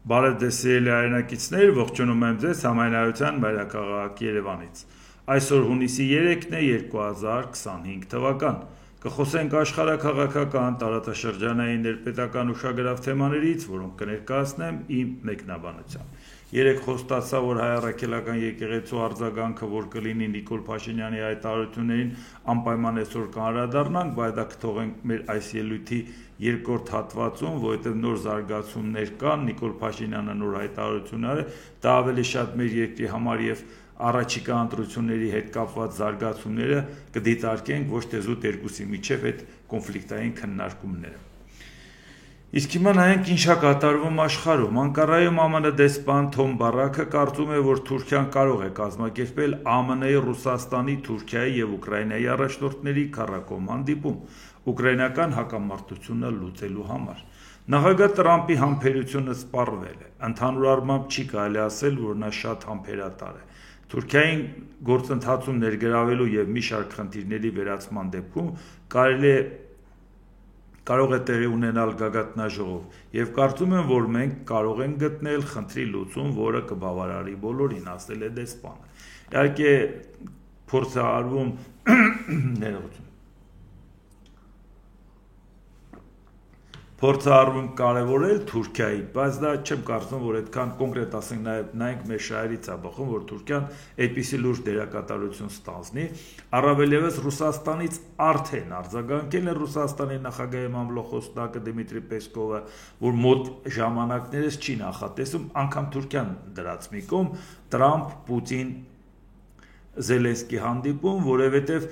Բարև ձեզ սիրելի հայրենակիցներ, ողջունում եմ ձեզ Համայնայության մայրաքաղաք Երևանից։ Այսօր հունիսի 3-ն է 2025 թվական։ Կխոսենք աշխարհաքաղաքական, տարածաշրջանային, ներպետական ուշագրավ թեմաներից, որոնք կներկայացնեմ իմ մեկնաբանությամբ։ Երեկ խոստացա, որ հայ առաքելական եկեղեցու արձագանքը, որ կլինի Նիկոլ Փաշինյանի հայտարարություններին, անպայման այսօր կանդրադառնանք, բայց դա կթողենք մեր այս ելույթի երկրորդ հատվածում, որովհետև նոր զարգացումներ կան, Նիկոլ Փաշինյանը նոր հայտարարություններ է, դա ավելի շատ մեր երկրի համար եւ առաջիկա ընտրությունների հետ կապված զարգացումները կդիտարկենք ոչ թե զուտ երկուսի միջև այդ կոնֆլիկտային քննարկումները։ Իսկ հիմա նայենք ինչ է կատարվում աշխարհում։ Անկարայում ԱՄՆ դեսպան Թոմ Բարակը կարծում է, որ Թուրքիան կարող է կազմակերպել ԱՄՆ-ի, Ռուսաստանի, Թուրքիայի եւ Ուկրաինայի առաջնորդների քառակողմ հանդիպում ուկրաինական հակամարտությունը լուծելու համար։ Նախագահ Տրամփի համբերությունը սպառվել է։ Ընդհանուր առմամբ չի կարելի ասել, որ նա շատ համբերատար է։ Թուրքիային գործընթացում ներգրավելու եւ մի շարք խնդիրների վերացման դեպքում կարող է տեղի ունենալ գագաթնաժողով եւ կարծում եմ, որ մենք կարող ենք գտնել խնդրի լուծում, որը կբավարարի բոլորին, ասել է դեսպանը։ Իհարկե փորձ է արվում ներողություն Փորձ է արվում կարևորել Թուրքիայի, բայց դա չեմ կարծում, որ այդքան կոնկրետ ասենք նայենք մեր շահերից է բխում, որ Թուրքիան այդպիսի լուրջ դերակատարություն ստանձնի, առավել ևս Ռուսաստանից արդեն արձագանքել է Ռուսաստանի նախագահի մամլոխոստակը Դմիտրի Պեսկովը, որ մոտ ժամանակներս չի նախատեսում անգամ Թուրքիան դրած մի կողմ Տրամփ, Պուտին, Զելենսկի հանդիպում, որովհետև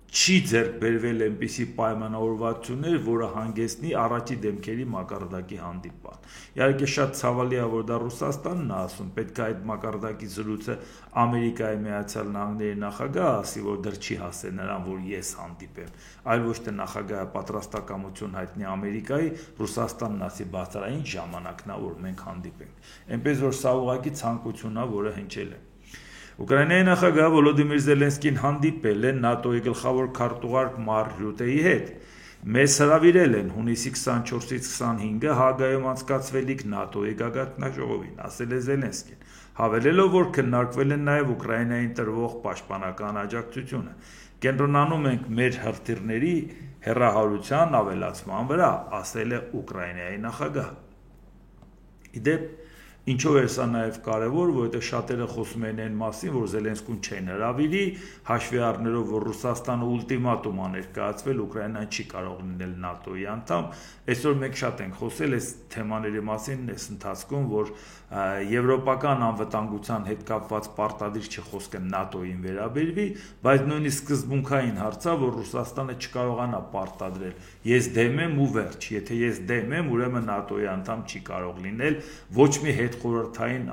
չի ձեռք բերվել այնպիսի պայմանավորվածություններ, որը հանգեցնի առաջի դեմքերի մակարդակի հանդիպան։ Իհարկե շատ ցավալի է, որ դա Ռուսաստանն է ասում, պետք է այդ մակարդակի զրույցը Ամերիկայի Միացյալ Նահանգների նախագահը ասի, որ դեռ չի հասել նրան, որ ես հանդիպեմ, այլ ոչ թե նախագահը պատրաստակամություն հայտնի Ամերիկայի, Ռուսաստանն ասի բացառային ժամանակն է, որ մենք հանդիպենք։ Այնպես որ սա ուղղակի ցանկություն է, որը հնչել է։ Ուկրաինայի նախագահ Վոլոդիմիր Զելենսկին հանդիպել է ՆԱՏՕ-ի գլխավոր քարտուղար Մարկ Ռյուտեի հետ։ Մեզ հրավիրել են հունիսի 24-ից 25-ը Հագայում անցկացվելիք ՆԱՏՕ-ի գագաթնաժողովին, ասել է Զելենսկին, հավելելով, որ քննարկվել են նաև Ուկրաինային տրվող պաշտպանական աջակցությունը։ Կենտրոնանում ենք մեր հրթիռների հեռահարության ավելացման վրա, ասել է Ուկրաինայի նախագահը։ Իդեպ Ինչով է սա նաև կարևոր, որովհետև շատերը խոսում են այն մասին, որ Զելենսկուն չեն հրավիրի, հաշվի առնելով, որ Ռուսաստանը ուլտիմատում է ներկայացվել, Ուկրաինան չի կարող լինել ՆԱՏՕ-ի անդամ։ Այսօր մենք շատ ենք խոսել այս թեմաների մասին այս ընթացքում, որ եվրոպական անվտանգության հետ կապված պարտադիր չի խոսքը ՆԱՏՕ-ին վերաբերվի, բայց նույնիսկ սկզբունքային հարց է, որ Ռուսաստանը չկարողանա պարտադրել։ Ես դեմ եմ ու վերջ, եթե ես դեմ եմ, ուրեմն ՆԱՏՕ-ի անդամ չի կարող լինել ոչ մի հետխորհրդային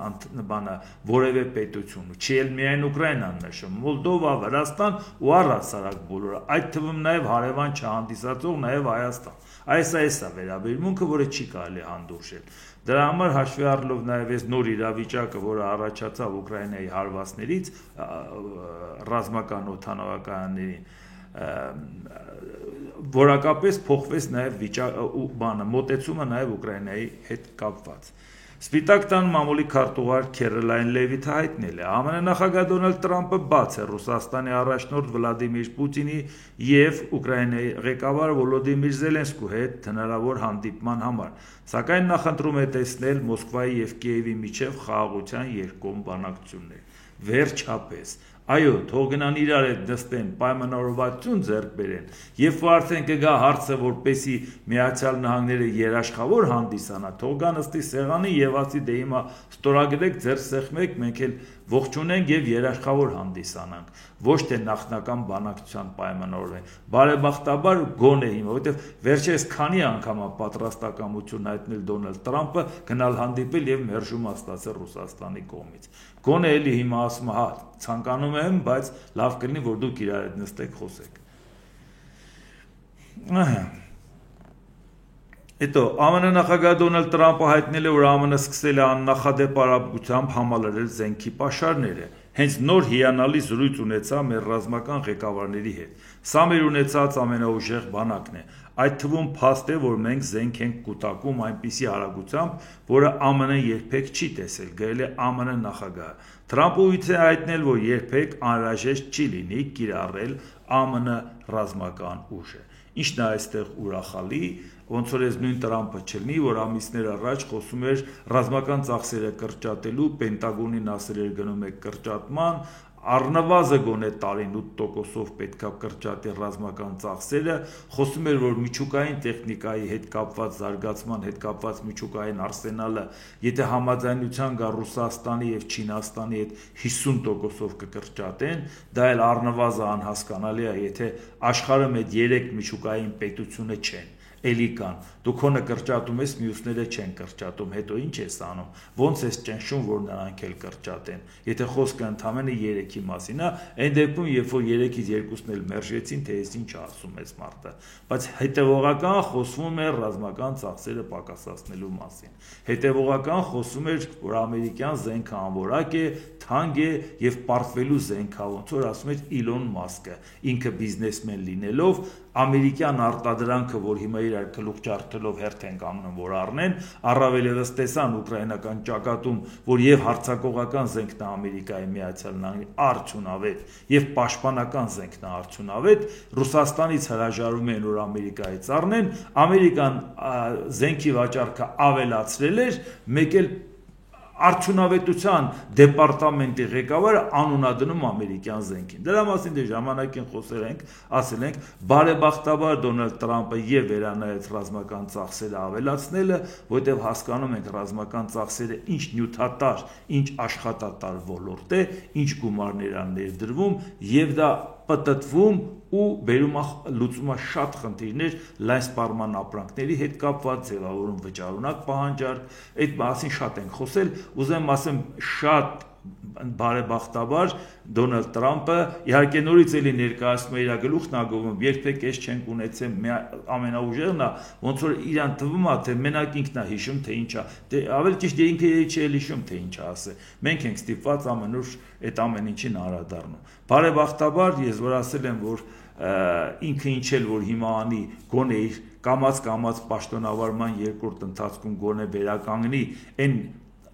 բանը որևէ պետություն, չի էլ միայն Ուկրաինան նշում, Մոլդովա, Վրաստան ու առհասարակ բոլորը, այդ թվում նաև հարևան չհանդիսացող նաև Հայաստան։ Այս է վերաբերմունքը, որը չի կարելի հանդուրժել։ Դրա համար հաշվի առնելով նաև այս նոր իրավիճակը, որը առաջացավ Ուկրաինայի հարվածներից, ռազմական օդանավակայաններին, որակապես փոխվեց նաև մոտեցումը նաև Ուկրաինայի հետ կապված։ Սպիտակ տան մամուլի քարտուղար Քերոլայն Լևիթը հայտնել է. ԱՄՆ նախագահ Դոնալդ Տրամփը բաց է Ռուսաստանի առաջնորդ Վլադիմիր Պուտինի եւ Ուկրաինայի ղեկավար Վոլոդիմիր Զելենսկու հետ հնարավոր հանդիպման համար, սակայն նախընտրում է տեսնել Մոսկվայի եւ Կիևի միջև խաղաղության երկկողմ բանակցություններ։ Վերջապես Այո, թող գնան իրար հետ նստեն, պայմանավորվածություն ձեռք բերեն, երբ որ արդեն կգա հարցը, որպեսի Միացյալ Նահանգները երաշխավոր հանդիսանա, թող գա նստի սեղանի եւ ասի դե հիմա ստորագրեք, ձեր սեղմեք, մենք էլ ողջունենք եւ երաշխավոր հանդիսանանք, ոչ թե նախնական բանակցության պայմանավորվենք։ Բարեբախտաբար գոնե հիմա, որովհետեւ վերջերս քանի անգամ է պատրաստակամություն հայտնել Դոնալդ Տրամփը գնալ հանդիպել եւ մերժում ստացել Ռուսաստանի կողմից։ Գոնե էլի հիմա ասում է, հա, ցանկանում եմ, բայց լավ կլինի, որ դուք իրար հետ նստեք, խոսեք։ Հետո ԱՄՆ նախագահ Դոնալդ Տրամփը հայտնել է, որ ԱՄՆ սկսել է աննախադեպ արագությամբ համալրել զենքի պաշարները։ հենց նոր հիանալի զրույց ունեցա մեր ռազմական ղեկավարների հետ։ Սա մեր ունեցած ամենաուժեղ բանակն է։ Այդ թվում փաստ է, որ մենք զենք ենք կուտակում այնպիսի արագությամբ, որը ԱՄՆ-ն երբեք չի տեսել, գրել է ԱՄՆ նախագահը։ Թրամփը ուիթ է հայտնել, որ երբեք անհրաժեշտ չի լինի կիրառել ԱՄՆ ռազմական ուժը։ Ինչն է այստեղ ուրախալի, ոնց որ այս նույն Տրամփը չլինի, որ ամիսներ առաջ խոսում էր ռազմական ծախսերը կրճատելու, Պենտագոնին ասել էր գնում է կրճատման, առնվազն գոնե տարին 8%-ով պետքա կրճատի ռազմական ծախսերը, խոսում էր, որ միջուկային տեխնիկայի հետ կապված զարգացման հետ կապված միջուկային արսենալը, եթե համաձայնության գա Ռուսաստանի եւ Չինաստանի հետ 50%-ով կկրճատեն, դա էլ առնվազն անհասկանալի է, եթե աշխարհում այդ 3 միջուկային պետությունը չեն, էլի կան, դու քոնը կրճատում ես, մյուսները չեն կրճատում, հետո ինչ ես անում, ոնց ես ճնշում, որ նրանք էլ կրճատեն, եթե խոսքը ընդամենը 3-ի մասին է, այն դեպքում, երբ որ 3-ից 2-ն էլ մերժեցին, թե ես ինչ ասում ես մարդը, բայց հետևողական խոսվում է ռազմական ծախսերը պակասացնելու մասին, հետևողական խոսում էր, որ ամերիկյան զենքը անորակ է, թանկ է եւ պարտվելու զենք է, ոնց որ ասում էր Իլոն Մասկը, ինքը բիզնեսմեն լինելով, ամերիկյան արտադրանքը, որ հիմա իրար գլուխ ջարդելով հերթ են կանգնում, որ առնեն, առավել ևս տեսան ուկրաինական ճակատում, որ եւ հարձակողական զենքն է Ամերիկայի Միացյալ Նահանգների արդյունավետ եւ պաշտպանական զենքն է արդյունավետ, Ռուսաստանից հրաժարվում են, որ Ամերիկայից առնեն, Ամերիկան զենքի վաճառքը ավելացրել էր, մեկ էլ արդյունավետության դեպարտամենտի ղեկավարը անունադրում ամերիկյան զենքին։ Դրա մասին դե ժամանակին խոսել ենք, ասել ենք, բարեբախտաբար Դոնալդ Տրամփը եւ վերանայեց ռազմական ծախսերը ավելացնելը, որտեղ հասկանում ենք ռազմական ծախսերը ինչ նյութատար, ինչ աշխատատար ոլորտ է, ինչ գումարներ ան ներդրվում եւ դա պատտվում ու բերում լուծում շատ խնդիրներ լայն սպառման ապրանքների հետ կապված, ձևավորում վճարունակ պահանջարկ, այդ մասին շատ ենք խոսել, ուզեմ ասեմ շատ բարեբախտաբար Դոնալդ Տրամփը իհարկե նորից էլի ներկայացնում է իր գլուխն ագովում, երբեք էս չենք ունեցել ամենաուժեղն է, ոնց որ իրան թվում է, թե մենակ ինքն է հիշում, թե ինչա, դե ավելի ճիշտ է ինքը չի հիշում, թե ինչա ասե։ Մենք ենք ստիպված ամեն օր այդ ամեն ինչին անդրադառնում։ Բարեբախտաբար ես որ ասել եմ, որ ինքը ինչ էլ որ հիմա անի, գոնե իր կամած պաշտոնավարման երկրորդ ընթացքում գոնե վերականգնի այն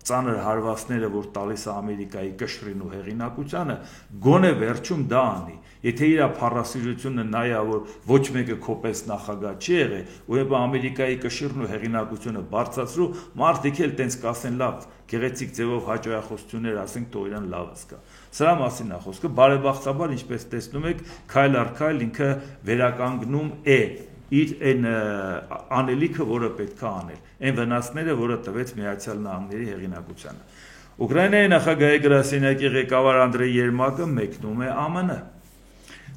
ծանր հարվածները, որ տալիս է Ամերիկայի կշռին ու հեղինակությանը, գոնե վերջում դա անի։ Եթե իր փառասիրությունը նայա, որ ոչ մեկը կոպես նախագահ չի եղել, ու Ամերիկայի կշռն ու հեղինակությունը բարձրացրու, մարդիկ էլ տենց կասեն լավ, գեղեցիկ ձևով հաճոյախոսություններ ասենք, թող իրան լավ զգա։ Սրա մասին է խոսքը, բարեբախտաբար, ինչպես տեսնում եք, քայլ առ քայլ ինքը վերականգնում է իր այն անելիքը, որը պետք է անել, այն վնասները, որը տվեց Միացյալ Նահանգների հեղինակությանը։ Ուկրաինայի նախագահի գրասենյակի ղեկավար Անդրեյ Երմակը մեկնում է ԱՄՆ։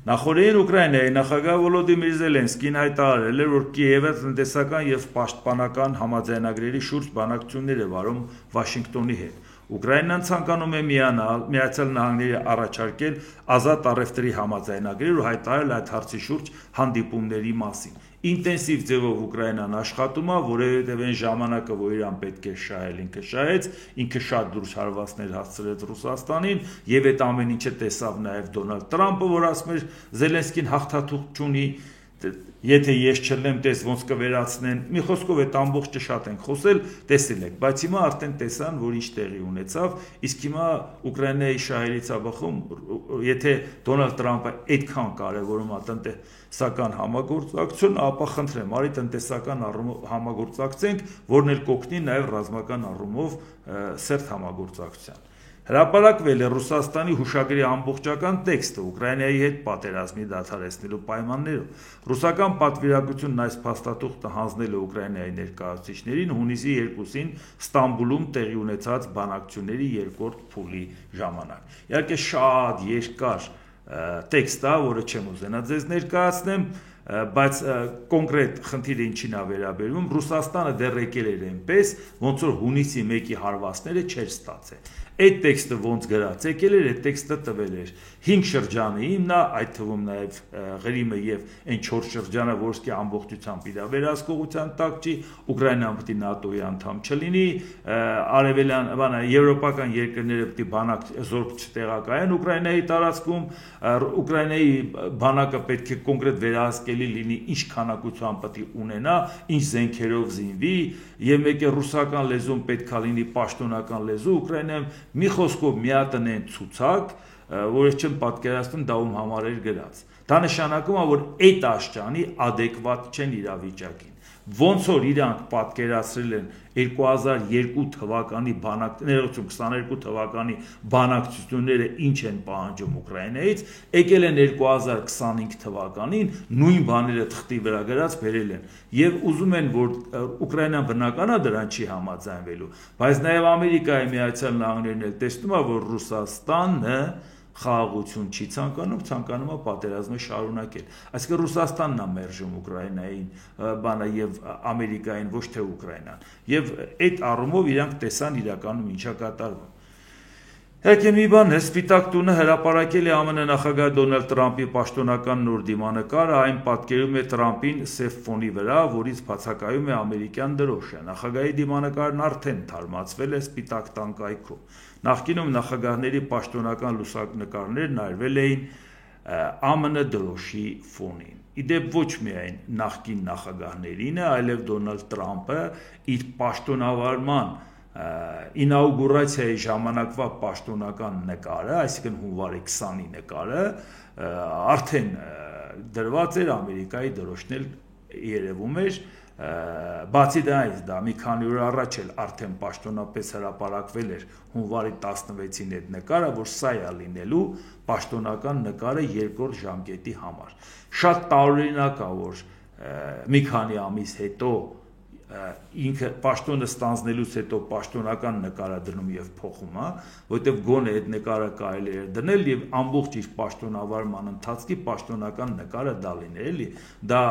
Նախորդին Ուկրաինայի նախագահ Վոլոդիմիր Զելենսկին հայտարարել էր, որ Կիևը տնտեսական եւ պաշտպանական համաձայնագրերի շուրջ բանակցություններ է վարում Վաշինգտոնի հետ։ Ուկրաինան ցանկանում է միանալ Միացյալ Նահանգների առաջարկել ազատ առևտրի համաձայնագրեր ու հայտարարել այդ հարցի շուրջ հանդիպումների մասին։ Ինտենսիվ ձևով Ուկրաինան աշխատում է, որովհետև այն ժամանակը, որ իրան պետք է շահել, ինքը շահեց, ինքը շատ դուրս հարվածներ հասցրեց Ռուսաստանին, եւ այդ ամեն ինչը տեսավ նաեւ Դոնալդ Տրամփը, որ ասում էր Զելենսկին հաղթաթուղթ չունի, եթե ես չլնեմ, տես ոնց կվերացնեն, մի խոսքով այդ ամբողջը շատ ենք խոսել, տեսել եք, բայց հիմա արդեն տեսան, որ ինչ տեղի ունեցավ, իսկ հիմա Ուկրաինայի շահերից է բխում, եթե Դոնալդ Տրամփը այդքան կարևորում է տնտեսական համագործակցություն, ապա խնդրեմ, արի տնտեսական առումով համագործակցենք, որն էլ կօգնի նաև ռազմական առումով սերտ համագործակցության։ Հրապարակվել է Ռուսաստանի հուշագրի ամբողջական տեքստը Ուկրաինայի հետ պատերազմի դադարեցնելու պայմաններով։ Ռուսական պատվիրակությունն այս փաստաթուղթը հանձնել է Ուկրաինայի ներկայացուցիչներին հունիսի 2-ին Ստամբուլում տեղի ունեցած բանակցությունների երկրորդ փուլի ժամանակ։ Իհարկե շատ երկար տեքստ է, որը չեմ ուզենա ձեզ ներկայացնեմ, բայց կոնկրետ խնդիրը ինչին է վերաբերում, Ռուսաստանը դեռ եկել էր այնպես, ոնց որ հունիսի 1-ի հարվածները չէր ստացել։ Այդ տեքստը ոնց գրած եկել էր, այդ տեքստը տվել էր 5 շրջանի հիմնա, այդ թվում նաև Ղրիմը եւ այն 4 շրջանը, որսկի ամբողջությամբ իր վերահսկողության տակ չի, Ուկրաինան պետք է ՆԱՏՕ-ի անդամ չլինի, արևելյան, եվրոպական երկրները պետք է բանակ զորք չտեղակայեն Ուկրաինայի տարածքում, Ուկրաինայի բանակը պետք է կոնկրետ վերահսկելի լինի, ինչ քանակությամբ պետք է ունենա, ինչ զենքերով զինվի, եւ մեկ է ռուսական լեզուն պետք է լինի պաշտոնական լեզու, Ուկրաինայում մի խոսքով միատնեն ցուցակ, որը չեմ պատկերացնում դա ում համար էր գրած։ Դա նշանակում է, որ այդ աշճանի adekvat չեն իրավիճակին։ Ոնց որ իրանք պատկերացրել են 2002 թվականի բանակներում 22 թվականի բանակցությունները ինչ են պահանջում Ուկրաինայից, եկել են 2025 թվականին նույն բաները թղթի վրա գրած բերել են եւ ուզում են որ Ուկրաինան բնականա դրան չի համաձայնվելու, բայց նաեւ Ամերիկայի Միացյալ Նահանգներն էլ տեսնում է որ Ռուսաստանը խաղաղություն չի ցանկանում է պատերազմը շարունակել։ Այսինքն Ռուսաստանն է մերժում Ուկրաինային բանը եւ Ամերիկային, ոչ թե Ուկրաինան։ Եւ այդ առումով իրանք տեսան իրականում ինչա կատարվում։ Եկե մի բան, Սպիտակ տունը հրապարակել է ԱՄՆ նախագահ Դոնալդ Տրամփի պաշտոնական նոր դիմանկարը, այն պատկերում է Տրամփին սև ֆոնի վրա, որից բացակայում է ամերիկյան դրոշը։ Նախագահի դիմանկարն արդեն թարմացվել է Սպիտակ տան կայքում։ Նախկինում նախագահների պաշտոնական լուսանկարներն արվել էին ԱՄՆ դրոշի ֆոնին։ Իդեպ ոչ միայն նախկին նախագահներինը, այլև Դոնալդ Տրամփը իր պաշտոնավարման ինաուգուրացիայի ժամանակվա պաշտոնական նկարը, այսինքն հունվարի 20-ի նկարը, արդեն դրված էր Ամերիկայի դրոշն էլ երևում էր, բացի դրանից դա մի քանի օր առաջ էլ արդեն պաշտոնապես հրապարակվել էր հունվարի 16-ին այդ նկարը, որ սա է լինելու պաշտոնական նկարը երկրորդ ժամկետի համար։ Շատ տարօրինակ է, որ մի քանի ամիս հետո ինքը պաշտոնը ստանձնելուց հետո պաշտոնական նկարը դնում եւ փոխում, որտեւ գոնե այդ նկարը կարելի է դնել եւ ամբողջ իր պաշտոնավարման ընթացքի պաշտոնական նկարը դա լիներ, էլի։ Դա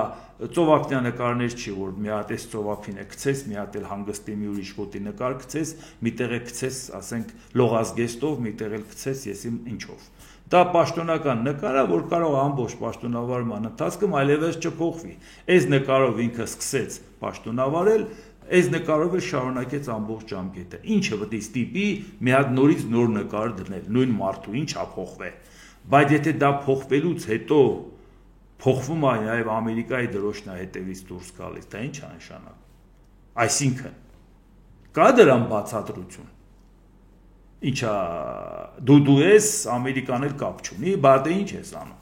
ծովափնյա նկարներ չի, որ մի հատ էս ծովափին է գցես, մի հատ էլ հանգստի մի ուրիշ գոտի նկար գցես, միտեղ է գցես, ասենք լողազգեստով, միտեղ էլ գցես, եսի ինչով։ Դա պաշտոնական նկար է, որ կարող է ամբողջ պաշտոնավարման ընթացքում այլևս չփոխվի։ Այս նկարով ինքը սկսեց պաշտոնավարել, այս նկարով էլ շարունակեց ամբողջ ժամկետը։ Ինչը պետք է ստիպի մի հատ նորից նոր նկար դնել, նույն մարդու ինչա փոխվել։ Բայց եթե դա փոխվելուց հետո փոխվում է նաև Ամերիկայի դրոշն է հետևից դուրս գալիս, դա ինչ է նշանակում։ Այսինքն կա դրան բացատրություն։ Ինչա դու ես Ամերիկան էլ կապ չունի, բա դե ինչ ես անում։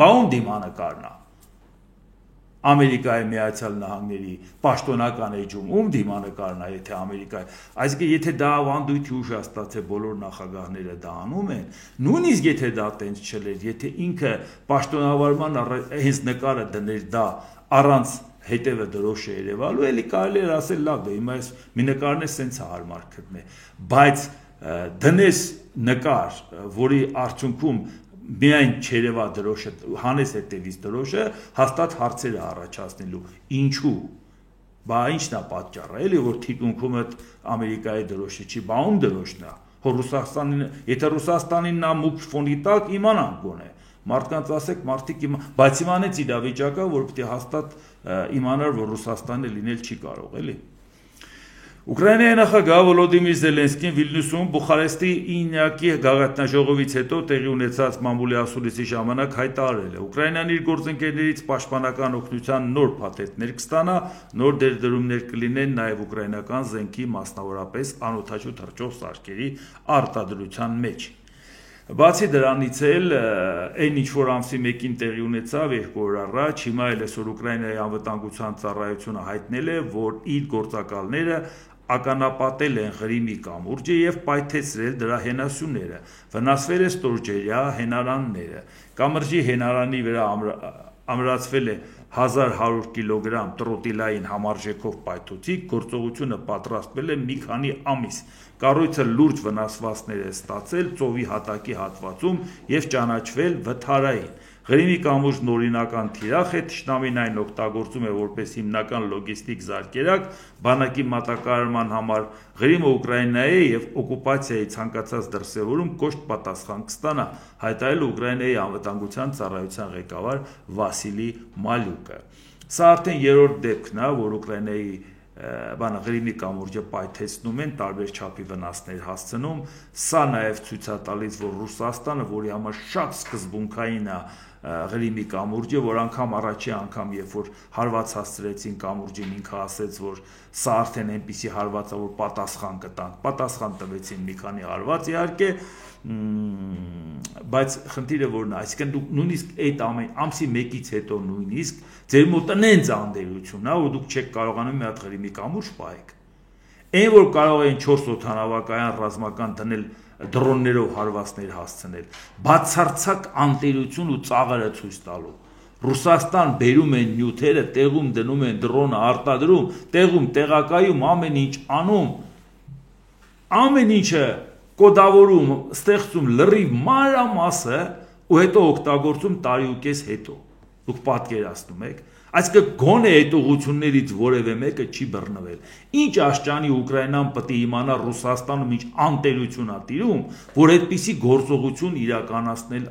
Բաում դիմանկարն է։ Ամերիկայի Միացյալ Նահանգների պաշտոնական էջում ում դիմանկարն է, եթե Ամերիկայի, այսինքն եթե դա ավանդույթի ուժ է ստացել բոլոր նախագահները դա անում են, նույնիսկ եթե դա տենց չլեր, եթե ինքը պաշտոնավարման հենց նկարը դներ դա առանց հետևը դրոշը երևալու, էլի կարելի էր ասել լավ, դե հիմա այս մի նկարն է սենց է հարմար գտնել, բայց դնես նկար, որի արդյունքում միայն չերևա դրոշը, հանես հետևից դրոշը, հաստատ հարցեր է առաջացնելու, ինչու, բա ինչն է պատճառը, էլի որ թիկունքում այդ Ամերիկայի դրոշը չի, բա ում դրոշն է, եթե Ռուսաստանին նա մուգ ֆոնի տակ իմանան գոնե, մարդկանց ասեք, մարդիկ բայց իմանեց իրավիճակը, որ պետք է հաստատ իմանար, որ Ռուսաստանը լինել չի կարող, էլի։ Ուկրաինայի նախագահ Վոլոդիմիր Զելենսկին Վիլնյուսում Բուխարեստի 9-ակի գաղտնաժողովից հետո տեղի ունեցած մամուլի ասուլիսի ժամանակ հայտարարել է. Ուկրաինան իր գործընկերներից պաշտպանական օգնության նոր փաթեթներ կստանա, նոր դերդրումներ կլինեն նաև ուկրաինական զենքի, մասնավորապես անօդաչու թռչող սարքերի արտադրության մեջ։ Բացի դրանից էլ այն ինչ որ ամսի 1-ին տեղի ունեցավ 2 օր առաջ, հիմա էլ այսօր Ուկրաինայի անվտանգության ծառայությունը հայտնել է, որ իր գործակալները ականապատել են Ղրիմի կամուրջը եւ պայթեցրել դրա հենասյուները, վնասվել է ստորջրյա հենարանները, կամրջի հենարանի վրա ամրացվել է 1100 կիլոգրամ տրոտիլային համարժեքով պայթուցիկ, գործողությունը պատրաստվել է մի քանի ամիս, կառույցը լուրջ վնասվածքներ է ստացել ծովի հատակի հատվածում եւ ճանաչվել վթարային, Ղրիմի կամուրջն օրինական թիրախ է, թշնամին այն օգտագործում է որպես հիմնական լոգիստիկ զարկերակ բանակի մատակարարման համար, Ղրիմը Ուկրաինայի է եւ օկուպացիայի ցանկացած դրսևորում կոշտ պատասխան կստանա, հայտարարել Ուկրաինայի անվտանգության ծառայության ղեկավար Վասիլի Մալյուկը։ Սա արդեն երրորդ դեպքն է, որ Ուկրաինայի Ղրիմի կամուրջը պայթեցնում են, տարբեր չափի վնասներ հասցնում, սա նաև ցույց է տալիս, որ Ռուսաստանը, որի համար շատ սկզբունքային է Ղրիմի կամուրջը, որ անգամ առաջի անգամ, երբ որ հարված հասցրեցին կամուրջին, ինքը ասեց, որ սա արդեն այնպիսի հարված է, որ պատասխան կտանք, պատասխան տվեցին մի քանի հարված իհարկե, բայց խնդիրը որն է, այսինքն դուք նույնիսկ այդ ամսի 1-ից հետո նույնիսկ ձեր մոտ նենց անդերություն է, որ դուք չեք կարողանում մի հատ Ղրիմի կամուրջ պահեք։ Այն որ կարող են 4 օդանավակայան ռազմական դնել դրոններով հարվածներ հասցնել, բացարձակ անդերություն ու ծաղրը ցույց տալու։ Ռուսաստան բերում են նյութերը, տեղում դնում են դրոնը արտադրում, տեղում տեղակայում, ամեն ինչ անում, ամեն ինչը կոդավորում, ստեղծում լրիվ մանրամասը ու հետո օգտագործում տարի ու կես հետո։ Դուք պատկերացնում եք, այսինքն գոնե այդ ուղղություններից որևէ մեկը չի բռնվել։ Ինչ աշճանի Ուկրաինան պետք է իմանա Ռուսաստանում ինչ անտերություն է տիրում, որ այդպիսի գործողություն իրականացնել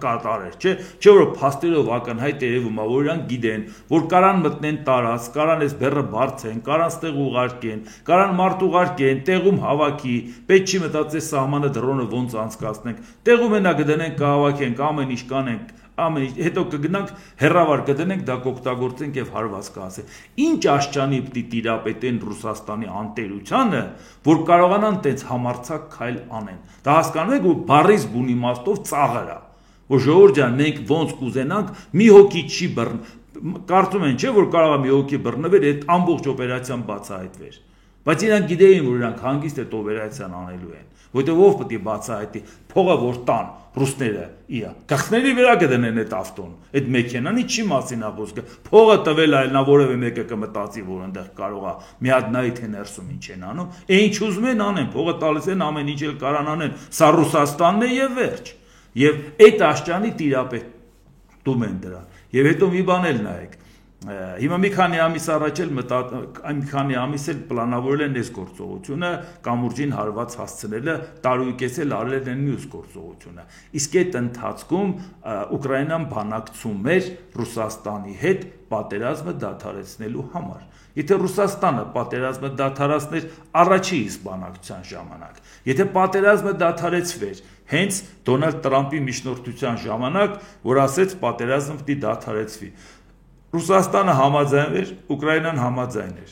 կատարեր, չէ՞ որ փաստերով ակնհայտ երևում է, որ իրանք գիտեն, որ կարան մտնեն տարած, կարան այս բեռը բարձեն, կարան ստեղ ուղարկեն, կարան մարդ ուղարկեն, տեղում հավաքի, պետք չի մտածել սահմանը դրոնը ոնց անցկացնենք, տեղում ենա կդնենք, կհավաքենք, ամեն ինչ կանենք, ամեն ինչ, հետո կգնանք հերավար կդնենք, դա կօգտագործենք եւ հարված կհասենք։ Ինչ աշճանի պիտի տիրապետեն Ռուսաստանի անտերությանը, որ կարողանան տենց համարձակ քայլ անեն։ Դա հասկանում եք, որ բառից բուն իմաստով ծաղր է, որ ժողովուրդ ջան, մենք ոնց կուզենանք, մի հոգի չի կարծում են, չէ՞ որ կարող է մի հոգի բռնվել, այդ ամբողջ օպերացիան բացահայտվեր։ Բայց իրանք գիտեին, որ իրանք հանգիստ այդ օպերացիան անելու են, որտեղ ով պետք է բացահայտի, փողը որ տան ռուսները իա, գախների վրա կդնեն այդ ավտոն, այդ մեքենան ինչի մասին է խոսքը, փողը տվել այլ նա որևէ մեկը կմտածի, որ այնտեղ կարող է մի հատ նայի թե ներսում ինչ են անում, ինչ ուզում են անեն, փողը տալիս են ամեն ինչ էլ կարան անեն, սա Ռուսաստանն է եւ վերջ։ Եվ այդ աշճանի տիրապետում են դրան։ Եվ հետո մի բան էլ նայեք, հիմա մի քանի ամիս առաջ էլ մի քանի ամիս էլ պլանավորել են այս գործողությունը, կամուրջին հարված հասցնելը, տարուիկես էլ արել են մյուս գործողությունը։ Իսկ այդ ընթացքում Ուկրաինան բանակցում էր Ռուսաստանի հետ պատերազմը դադարեցնելու համար։ Եթե Ռուսաստանը պատերազմը դադարեցներ առաջի իսկ բանակցության ժամանակ, եթե պատերազմը դադարեցվեր հենց Դոնալդ Տրամփի միջնորդության ժամանակ, որ ասեց պատերազմը պիտի դադարեցվի, Ռուսաստանը համաձայնվեր, Ուկրաինան համաձայն էր։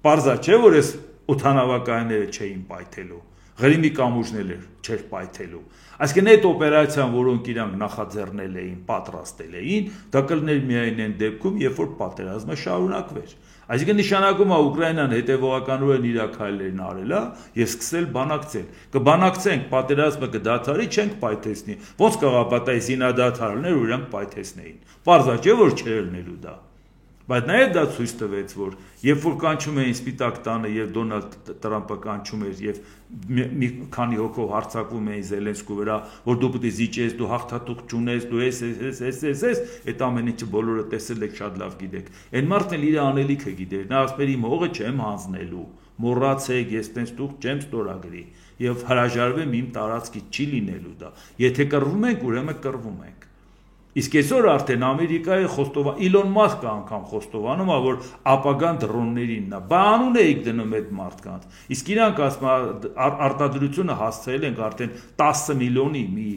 Պարզա չէ, որ այս օդանավակայանները չէին պայթելու, Ղրիմի կամուրջն էլ չէր պայթելու։ Այսինքն այդ օպերացիան, որոնք իրանք նախաձեռնել էին, պատրաստել էին, դա կլներ միայն այն դեպքում, երբ որ պատերազմը շարունակվեր։ Այսինքն նշանակում է Ուկրաինան հետևողականորեն իր քայլերն արել է եւ սկսել բանակցել։ Կբանակցենք, պատերազմը կդադարի, չենք պայթեցնի։ Ոնց կարող է պատահի զինադադարներ, որ իրանք պայթեցնեին։ Պարզա չէ, որ չէր լինելու դա։ Բայց նաև դա ցույց տվեց, որ երբ որ կանչում էին Սպիտակ տանը եւ Դոնալդ Տրամփը կանչում էր եւ մի քանի հոգով հարձակվում էին Զելենսկու վրա, որ դու պետք է զիջես, դու հաղթատուկ չունես, դու էս, այդ ամեն ինչը բոլորը տեսել եք, շատ լավ գիտեք։ Այն մարդն էլ իր անելիքը գիտեր, նա ասում էր իմ հողը չեմ հանձնելու, մոռացեք, ես տենց դուք չեմ ստորագրի եւ հրաժարվեմ իմ տարածքից, չի լինելու դա։ Եթե կռվում ենք, ուրեմն կռվում ենք։ Իսկ այսօր արդեն Ամերիկայի Իլոն Մասկը անգամ խոստովանում է, որ ապագան դրոններինն է։ Բա անուն էիք դնում այդ մարդկանց։ Իսկ իրանք արտադրությունը հասցրել ենք արդեն 10 միլիոնի մի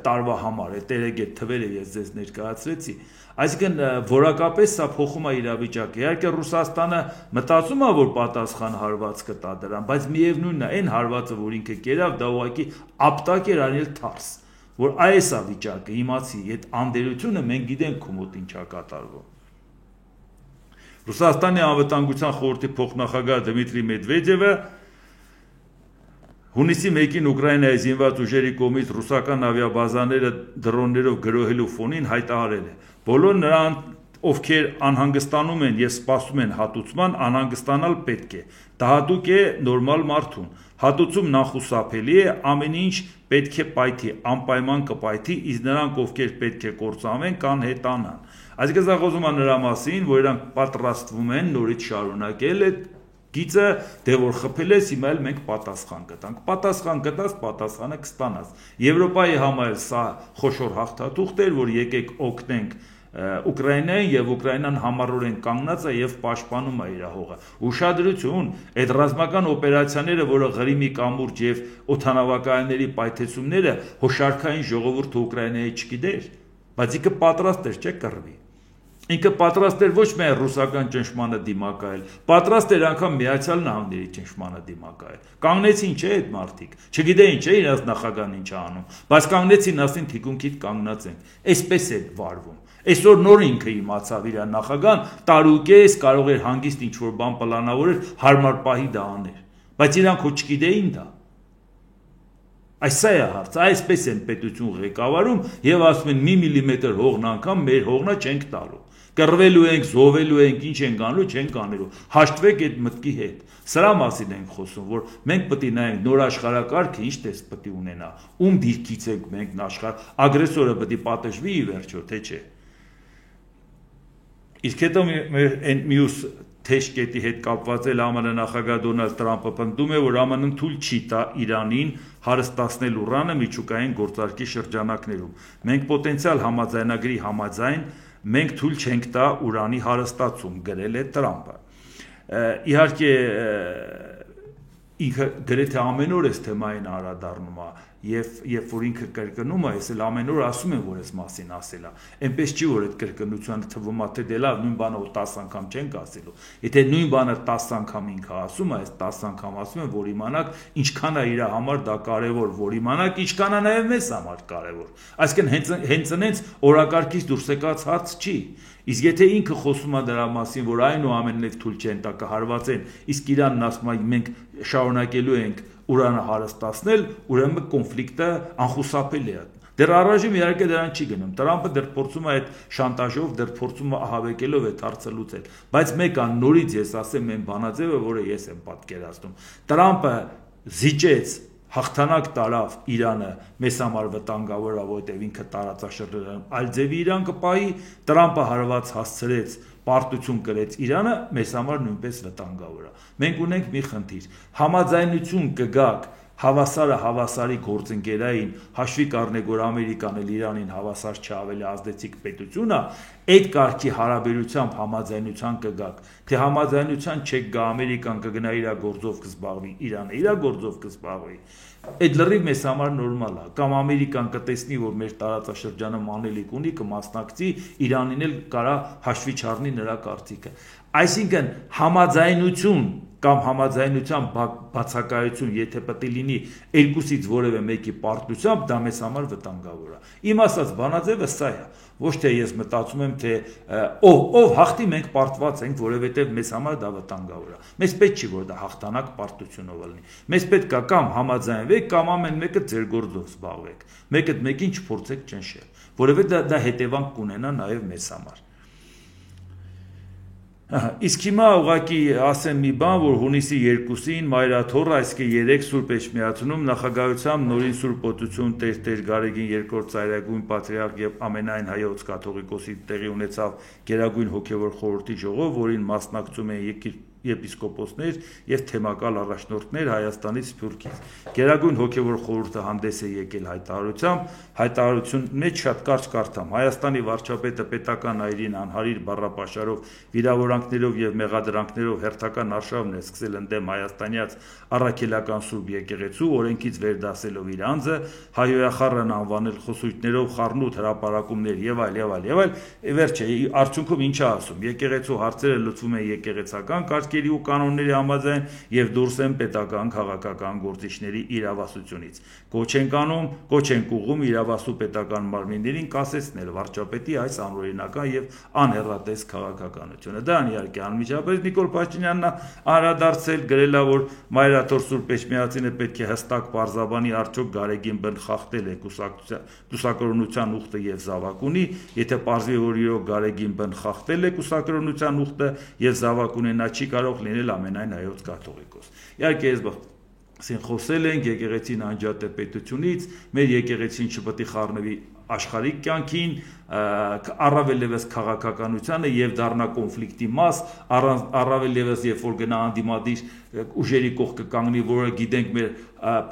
տարվա համար, այդ երեգետ թվերը ես ձեզ ներկայացրեցի։ Այսինքն որակապես սա փոխում է իրավիճակը։ Իհարկե Ռուսաստանը մտածում է, որ պատասխան հարված կտա դրան, բայց միևնույնն է, այն հարվածը, որ ինքը կերավ, դա ուղղակի ապտակ էր անել թարս, որ այս է վիճակը, իմացի, այդ անդերությունը մենք գիտենք ու մոտ ինչա կատարվում։ Ռուսաստանի անվտանգության խորհրդի փոխնախագահ Դմիտրի Մեդվեդևը հունիսի 1-ին Ուկրաինայի զինված ուժերի կողմից ռուսական ավիաբազաները դրոններով գրոհելու ֆոնին հայտարարել է. բոլոր նրան ովքեր անհանգստանում են եւ սպասում են հատուցման, անհանգստանալ պետք է։ Դա հատուկ է նորմալ մարդուն։ Հատուցումն անխուսափելի է, ամեն ինչ պետք է պայթի, անպայման կպայթի, իսկ նրանք, ովքեր պետք է կործանվեն, կանհետանան։ Այսինքն սա խոսում է նրա մասին, որ իրանք պատրաստվում են նորից շարունակել այդ գիծը, դե որ խփել ես, հիմա էլ մենք պատասխան կտանք։ Պատասխան կտաս, պատասխանը կստանաս։ Եվրոպայի համար սա խոշոր հաղթաթուղթ էր, որ եկեք օգնենք Ուկրաինային եւ Ուկրաինան համառորեն կանգնած է եւ պաշտպանում է իր հողը։ Ուշադրություն, այդ ռազմական օպերացիաները, որը Ղրիմի կամուրջ եւ օդանավակայանների պայթեցումները հոշարքային ժողովուրդը Ուկրաինայի չգիտեր, բայց ինքը պատրաստ էր, չէ՞ կռվի։ Ինքը պատրաստ էր ոչ միայն ռուսական ճնշմանը դիմակայել, պատրաստ էր անգամ Միացյալ Նահանգների ճնշմանը դիմակայել։ Կանգնեցին չէ այդ մարդիկ, չգիտեին չէ իրաց նախագահն ինչ է անում, բայց կանգնեցին, ասին թիկունքիդ կանգնած են։ Այսպես է վարվում։ Այսօր նոր ինքը իմացավ իր նախագահան, տարուկես կարող էր հանգիստ ինչ-որ բան պլանավորել, հարմար պահի դա աներ, բայց իրանք ոչ չգիտեին դա։ Այս է հարցը, այսպես են պետություն ղեկավարում եւ ասում են մի միլիմետր հողն անգամ մեր հողնա չենք տալու։ Կռվելու ենք, զոհվելու ենք, ինչ ենք անելու, չենք անելու։ Հաշտվեք այդ մտքի հետ։ Սրա մասին ենք խոսում, որ մենք պետք է նայենք նոր աշխարհակարգը ինչ տես պետք է ունենա։ Ում դիրքից ենք մենք աշխարհ, ագրեսորը պետք է պատժվի ի վերջո, թե չէ։ Իսկ հետո մեր այն մյուս թեժ կետի հետ կապված է ԱՄՆ նախագահ Դոնալդ Տրամփը պնդում է, որ ԱՄՆ-ն թույլ չի տա Իրանին հարստացնել ուրանը միջուկային գործարքի շրջանակներում։ Մենք պոտենցիալ համաձայնագրի համաձայն մենք թույլ չենք տա ուրանի հարստացում, գրել է Տրամփը։ Իհարկե ինքը գրեթե ամեն օր այս թեմային անդրադառնում է եւ որ ինքը կրկնում է, ես էլ ամեն օր ասում եմ, որ այս մասին ասել է։ Այնպես չի, որ այդ կրկնությունը թվում է թե դե լավ, նույն բանը 10 անգամ չենք ասելու։ Եթե նույն բանը 10 անգամ ինքը ասում է, այս 10 անգամ ասում եմ, որ իմանաք ինչքան է իր համար դա կարևոր, որ իմանաք ինչքան է նաեւ մեզ համար կարևոր։ Այսինքն հենց այնց օրակարգից դուրս եկած հարց չի։ Իսկ եթե ինքը խոսում է դրա մասին, որ այնուամենայնիվ թույլ չեն տա կհարվածեն, իսկ Իրանն ասում է մենք շարունակելու ենք ուրանը հարստացնել, ուրեմն կոնֆլիկտը անխուսափելի է։ Դեռ առայժմ իհարկե դրան չի գնում։ Տրամփը դեռ փորձում է այդ շանտաժով, դեռ փորձում է ահաբեկելով այդ հարցը լուծել։ Բայց մեկ ան նորից ես ասեմ այն բանաձևը, որը ես եմ պատկերացնում։ Տրամփը զիջեց հաղթանակ տարավ Իրանը մեզ համար վտանգավոր է, որովհետև ինքը տարածաշրջանում այլ ձևի Իրան կպահի, Տրամփը հարված հասցրեց, պարտություն կրեց Իրանը, մեզ համար նույնպես վտանգավոր է։ Մենք ունենք մի խնդիր, համաձայնություն կգաք հավասարը հավասարի գործընկերային, հաշվի կառնեք, որ Ամերիկան էլ Իրանին հավասար չէ, ավելի ազդեցիկ պետություն է, այդ կարգի հարաբերությամբ համաձայնության կգաք, թե համաձայնության չեք գա, Ամերիկան կգնա իր գործով կզբաղվի, Իրանը իր գործով կզբաղվի, այդ լրիվ մեզ համար նորմալ է, կամ Ամերիկան կտեսնի, որ մեր տարածաշրջանը անելիք ունի, կմասնակցի, Իրանին էլ կարա հաշվի չառնի նրա կարծիքը։ Այսինքն համաձայնություն կամ համաձայնության բացակայություն, եթե պետք է լինի երկուսից որևէ մեկի պարտությամբ, դա մեզ համար վտանգավոր է։ Իմ ասած բանաձևը սա է, ոչ թե ես մտածում եմ, թե ով հաղթի մենք պարտված ենք, որովհետև մեզ համար դա վտանգավոր է։ Մեզ պետք չի, որ դա հաղթանակ պարտությունով լինի։ Մեզ պետք է կամ համաձայնվեք, կամ ամեն մեկը ձեր գործով զբաղվեք։ Մեկը մեկին չփորձեք ճնշել, որովհետև դա հետևանք կունենա նաև մեզ համար։ Իսկ հիմա ուղղակի ասեմ մի բան, որ հունիսի 2-ին Մայրաթոռը, այսինքն 3 Սուրբ Էջմիածնում նախագահությամբ նորին Սուրբ Օծություն Տեր Գարեգին II ծայրագույն պատրիարք եւ ամենայն հայոց կաթողիկոսի տեղի ունեցավ Գերագույն հոգևոր խորհրդի ժողով, որին մասնակցում են եպիսկոպոսներ եւ թեմակալ առաջնորդներ Հայաստանից, Սփյուռքից։ Գերագույն հոգևոր խորհուրդը հանդես է եկել հայտարարությամբ, հայտարարություն մեջ շատ կարճ կարդամ։ Հայաստանի վարչապետը պետական այրին անհարիր բառապաշարով, վիրավորանքներով եւ մեղադրանքներով հերթական արշավն է սկսել ընդդեմ հայաստանյաց առաքելական Սուրբ եկեղեցու, օրենքից վերդասելով իր անձը, հայոյախառն անվանել խոսույթներով, խառնուրդ հրապարակումներ եւ այլ եւ այլ եւ այլ։ Վերջը արդյունքում ինչ է ասում։ Եկեղեցու հարցերը լուծվում են եկեղեցական կարգ կարգերի ու կանոնների համաձայն եւ դուրս են պետական քաղաքական գործիչների իրավասությունից։ Կոչ ենք ուղղում իրավասու պետական մարմիններին կասեցնել վարչապետի այս անօրինական եւ անհեռատես քաղաքականությունը։ Դա իհարկե անմիջապես Նիկոլ Փաշինյանն անդրադարձել գրելա, որ Մայրաթոր Սուրբ Էջմիածինը պետք է հստակ պարզաբանի արդյոք Գարեգին Բն խախտել է կուսակրոնության ուխտը եւ զավակ ունի, եթե պարզվի, որ իրոք Գարեգին Բն խախտել է կուսակրոնության ուխտը եւ զավակ ունի, նա չի կարող լինել ամենայն հայոց կաթողիկոս։ Իհարկե ես խոսել ենք եկեղեցին անջատ է պետությունից, մեր եկեղեցին չպետք է խառնվի աշխարհիկ կյանքին, առավել ևս քաղաքականությանը եւ դառնա կոնֆլիկտի մաս, առավել ևս երբ որ գնա անդիմադիր ուժերի կողքը կանգնի, որը գիտենք մեր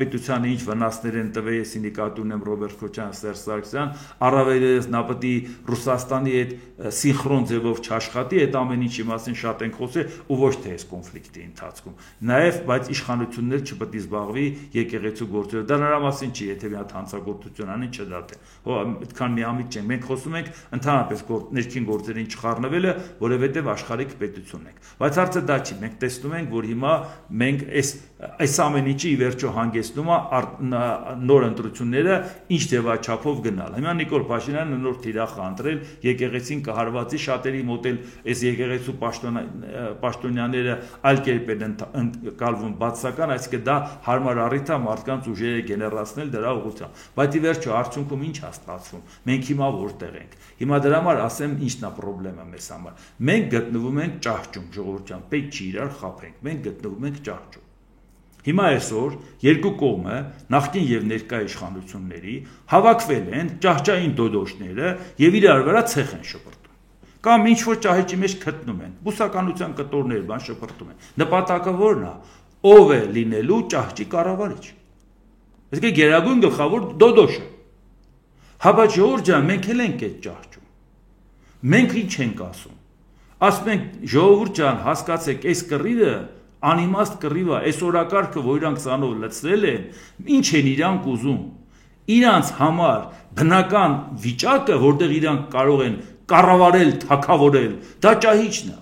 պետությանը ինչ վնասներ են տվել, ես նկատի ունեմ Ռոբերտ Քոչարյան, Սերժ Սարգսյան, առավել ևս նա պետք է Ռուսաստանի հետ սինխրոն ձևով չաշխատի, այդ ամեն ինչի մասին շատ ենք խոսել ու ոչ թե այս կոնֆլիկտի ընթացքում։ Նաեւ բայց իշխանություններ չպետք է զբաղվի եկեղեցու գործերով։ Դա նրա մասին չի, եթե մի հատ հանցագործություն անի չդատե։ Այդքան միամիտ չենք։ Մենք խոսում ենք ընդհանրապես ներքին գործերին չխառնվելը, որովհետև աշխարհիկ պետություն ենք։ Բայց հարցը դա չի։ Մենք տեսնում ենք, որ հիմա մենք այս ամեն ինչի ի վերջո հանգեցնում է նոր ընտրությունները ինչ ձևաչափով գնալ։ Հիմա Նիկոլ Փաշինյանը նոր թիրախ ընտրել եկեղեցին կհարվածի շատերի մոտ էլ այս եկեղեցու պաշտոնյաները այլ կերպ են ընկալվում բացական, այսինքն դա հարմար առիթ է մարդկանց ուժերը գեներացնել դրա ուղղությամբ։ Բայց ի վերջո արդյունքում ինչ է ստացվում։ Մենք հիմա որտեղ ենք։ Հիմա դրա համար ասեմ ինչն է խնդրեմը մեզ համար։ Մենք գտնվում ենք ճահճում, ժողովրդյան, պետք չի իրար խաբենք։ Մենք գտնվում ենք ճահճում։ Հիմա այսօր երկու կողմը նախկին եւ ներկա իշխանությունների հավաքվել են ճահճային դոդոշները եւ իրար վրա ցեխ են շպրտում։ Կամ ինչ որ ճահճի մեջ գտնում են, բուսականության կտորներ բան շպրտում են։ Նպատակը ո՞րն է։ Ով է լինելու ճահճի կառավարիչ։ Իսկ գերագույն գլխավոր դոդոշը։ Հաբա Ժողովուրդ ջան, մենք էլ ենք այդ ճահճում։ Մենք ինչ ենք ասում։ Ասում ենք Ժողովուրդ ջան, հասկացեք, այս կռիվը անիմաստ կռիվ է, այս օրակարգը, որ իրանք ցանով լցրել են, ինչ են իրանք ուզում։ Իրանց համար բնական վիճակը, որտեղ իրանք կարող են կառավարել, թագավորել, դա ճահիճն է։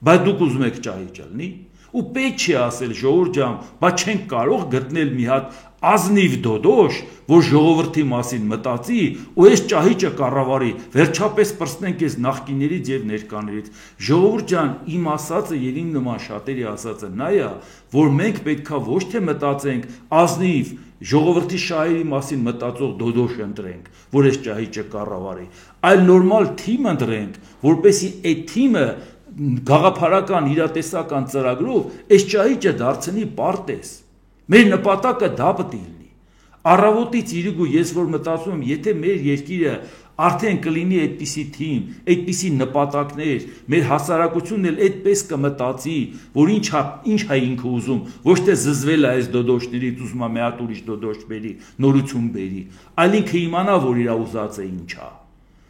Բայց դուք ուզում եք ճահիճ լինի, ու պետք չի ասել Ժողովուրդ ջան, բայց չենք կարող գտնել մի հատ ազնիվ դոդոշ, որ ժողովրդի մասին մտածի ու այս ճահիճը կառավարի, վերջապես պրծնենք այս նախկիններից եւ ներկաներից։ Ժողովուրդ ջան, իմ ասածը եւ իմ նման շատերի ասածը նա է, որ մենք պետքա ոչ թե մտածենք ազնիվ ժողովրդի շահերի մասին մտածող դոդոշ ընտրենք, որ այս ճահիճը կառավարի, այլ նորմալ թիմ ընտրենք, որպեսզի այդ թիմը գաղափարական իրատեսական ծրագրով այս ճահիճը դարձնի պարտեզ։ Մեր նպատակը դա պետք է լինի։ Առավոտից իրիկու ես որ մտածում եմ, եթե մեր երկիրը արդեն կլինի այդպիսի թիմ, այդպիսի նպատակներ, մեր հասարակությունն էլ այդպես կմտածի, որ ինչ է ինքը ուզում, ոչ թե զզվել է այս դոդոշներից, ուզում է մի հատ ուրիշ դոդոշ բերի, նորություն բերի, այլ ինքը իմանա, որ իր ուզածը ինչ է։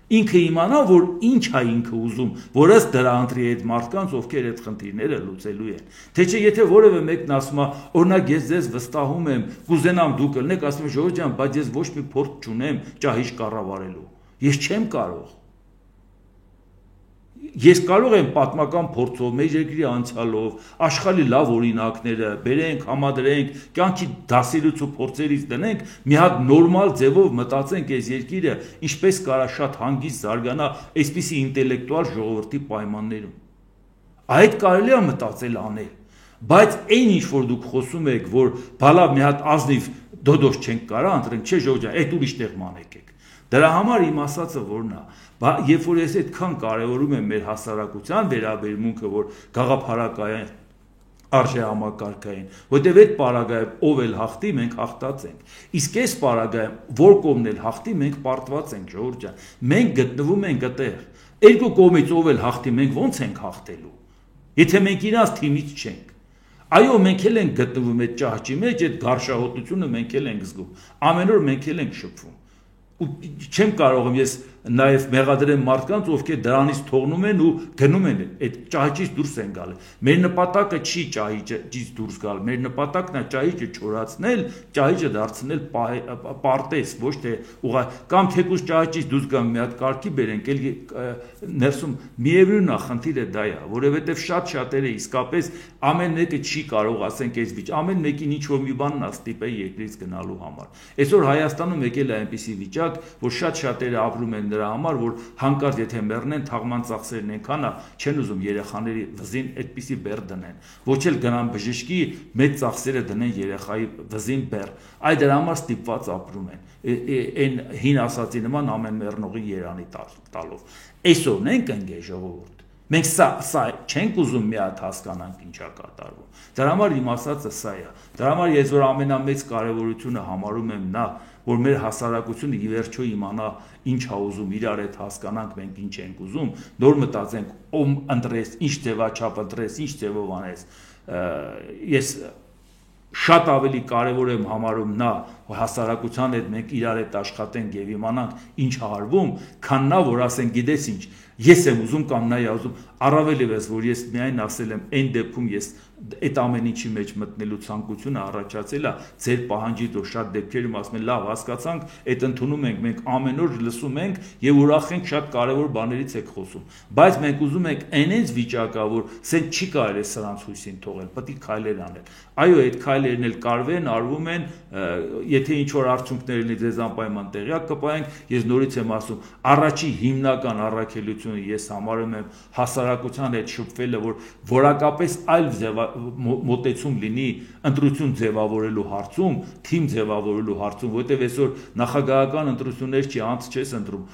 Ինքը իմանա, որ ինչ է ինքը ուզում, որ ըստ դրա ընտրի այդ մարդկանց, ովքեր այդ խնդիրները լուծելու են։ Թե չէ եթե որևէ մեկն ասում է, օրինակ ես ձեզ վստահում եմ, կուզենամ դուք ելնեք, ասում եմ Ժողովուրդ ջան, բայց ես ոչ մի փորձ չունեմ ճահիճ կառավարելու։ Ես չեմ կարող։ Ես կարող եմ պատմական փորձով, մեր երկրի անցյալով, աշխարհի լավ օրինակները բերենք, համադրենք, կյանքի դասերից ու փորձերից դնենք, մի հատ նորմալ ձևով մտածենք այս երկիրը ինչպես կարա շատ հանգիստ զարգանա այսպիսի ինտելեկտուալ ժողովրդի պայմաններում։ Այդ կարելի է մտածել անել, բայց այն ինչ որ դուք խոսում եք, որ բալա մի հատ ազնիվ դոդոշ չենք կարա ընտրենք, չէ Ժողովուրդ ջան, այդ ուրիշ տեղ մանեք եք։ Դրա համար իմ ասածը որն է, երբ որ ես այդքան կարևորում եմ մեր հասարակության վերաբերմունքը, որ գաղափարակային արժե համակարգային, որտեղ այդ պարագայում ով էլ հաղթի, մենք հաղթած ենք։ Իսկ այս պարագայում որ կողմն էլ հաղթի, մենք պարտված ենք, Ժողովուրդ ջան։ Մենք գտնվում ենք այդտեղ։ Երկու կողմից ով էլ հաղթի, մենք ո՞նց ենք հաղթելու։ Եթե մենք իրանց թիմից չենք։ Այո, մենք էլ ենք գտնվում այդ ճահճի մեջ, այդ գարշահոտությունը մենք էլ ենք զգում։ Ամեն օր մենք էլ ենք շփվում։ Ու չեմ կարող ես նաև մեղադրեն մարդկանց, ովքեր դրանից թողնում են ու գնում են այդ ճահիճից դուրս են գալ։ Մեր նպատակը չի ճահիճից դուրս գալ, մեր նպատակն է ճահիճը չորացնել, ճահիճը դարձնել պարտեզ, ոչ թե կամ թեկուզ ճահիճից դուրս գամ մի հատ կարգի բերենք, ներսում միևնույնն է, խնդիրը դա է, որովհետև շատերը իսկապես ամեն մեկը չի կարող ասենք այս վիճ, ամեն մեկին ինչ որ մի բանն է ստիպել երկրից գնալու համար։ Այսօր Հայաստանում եկել է այնպիսի վիճակ, որ շատերը ապրում են նրա համար, որ հանկարծ եթե մեռնեն, թաղման ծախսերն այնքան է, չեն ուզում երեխաների վզին այդպիսի բեռ դնեն։ Ոչ էլ գնան բժշկի մեծ ծախսերը դնեն երեխայի վզին բեռ։ Այդ դրա համար ստիպված ապրում են։ Այն հին ասածի նման ամեն մեռնողի երանի տալով։ Այսօրն ենք ընկե ժողովուրդ։ Մենք սա չենք ուզում մի հատ հասկանանք ինչա կատարվում։ Դրա համար իմ ասածը սա է։ Դրա համար ես որ ամենամեծ կարևորությունը համարում եմ նա, որ մեր հասարակությունը ի վերջո իմանա ինչ է ուզում, իրար հետ հասկանանք մենք ինչ ենք ուզում, նոր մտածենք, ում ընտրես, ինչ ձևաչափ ընտրես, ինչ ձևով անես։ Ես շատ ավելի կարևոր եմ համարում նա, որ հասարակության հետ մենք իրար հետ աշխատենք եւ իմանանք ինչ արվում, քան նա, որ ասեն գիտես ինչ, ես եմ ուզում կամ նա է ուզում, առավել եւս որ ես միայն ասել եմ այն դեպքում ես այդ ամեն ինչի մեջ մտնելու ցանկությունը առաջացել է ձեր պահանջից որ շատ դեպքերում ասում են լավ հասկացանք այդ ընդունում ենք մենք ամեն օր լսում ենք եւ ուրախ ենք շատ կարեւոր բաներից եք խոսում բայց մենք ուզում ենք այնպես վիճակա որ սեն չի կարելի սրանց հույսին թողել պետք է քայլեր անել այո այդ քայլերն էլ կարվեն արվում են եթե ինչ որ արդյունքներ լինի ձեզ անպայման տեղյակ կպայենք ես նորից եմ ասում առաջի հիմնական առաքելությունը ես համարում եմ հասարակության հետ շփվելը որ որակապես այլ մոտեցում լինի ընտրություն ձևավորելու հարցում, թիմ ձևավորելու հարցում, որտեղ այսօր նախագահական ընտրություններ չի անց չես ընտրում,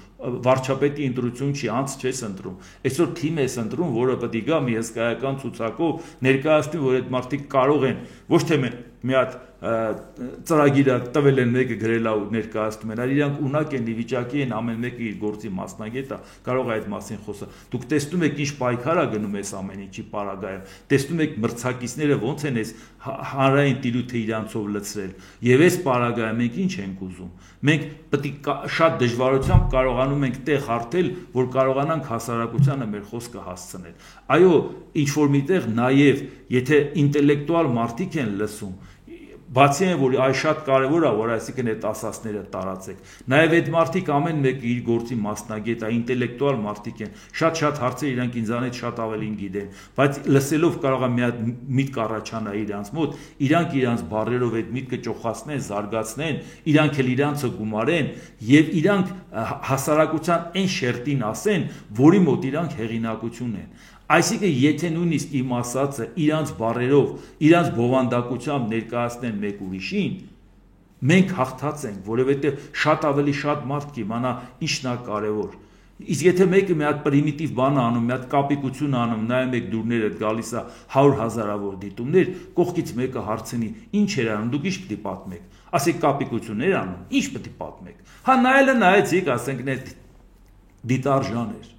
վարչապետի ընտրություն չի անց չես ընտրում։ Այսօր թիմ ես ընտրում, որը պետք է գա մի հսկայական ցուցակով ներկայացնի, որ այդ մարդիկ կարող են ոչ թե մի հատ ծրագիրը տվել են մեկը գրելա ու ներկայացնում են, այլ իրանք ունակ են, ի վիճակի են ամեն մեկը իր գործի մասնագետ է, կարող է այդ մասին խոսել։ Դուք տեսնում եք ինչ պայքար է գնում այս ամեն ինչի պարագայում, տեսնում եք մրցակիցները ոնց են այս հանրային տիրույթը իրանցով լցրել։ Եվ այս պարագայում մենք ինչ ենք ուզում։ Մենք պետք է շատ դժվարությամբ կարողանում ենք տեղ հարթել, որ կարողանանք հասարակությանը մեր խոսքը հասցնել։ Այո, ինչ որ միտեղ նաև եթե ինտելեկտուալ մարդիկ են լսում բացի այն որ այ շատ կարևոր է որ այսինքն այդ ասածները տարածեք նաև այդ մարդիկ ամեն մեկը իր գործի մասնագետ է ինտելեկտուալ մարդիկ են շատ հարցեր իրանք ինձանից շատ ավելին գիտեն բայց լսելով կարող է մի հատ միտք առաջանա իրանց մոտ իրանք իրանց բառերով այդ միտքը ճոխացնեն զարգացնեն իրանք էլ իրանցը գումարեն եւ իրանք հասարակության այն շերտին ասեն որի մոտ իրանք հեղինակություն են Այսինքն եթե նույնիսկ իմ ասածը իրանց բառերով, իրանց բովանդակությամբ ներկայացնեն մեկ ուրիշին, մենք հաղթած ենք, որովհետև շատ ավելի շատ մարդ կիմանա ինչն է կարևոր։ Իսկ եթե մեկը մի հատ պրիմիտիվ բան անում, մի հատ կապիկություն անում, նայում եք դուրները գալիս է 100,000-ավոր դիտումներ, կողքից մեկը հարցնի, ինչ էր անում, դուք ինչ պետք է պատմեք։ Ասեք կապիկություններ անում, ինչ պետք է պատմեք։ Հա նայելը նայեցիք, ասենք դիտարժան էր։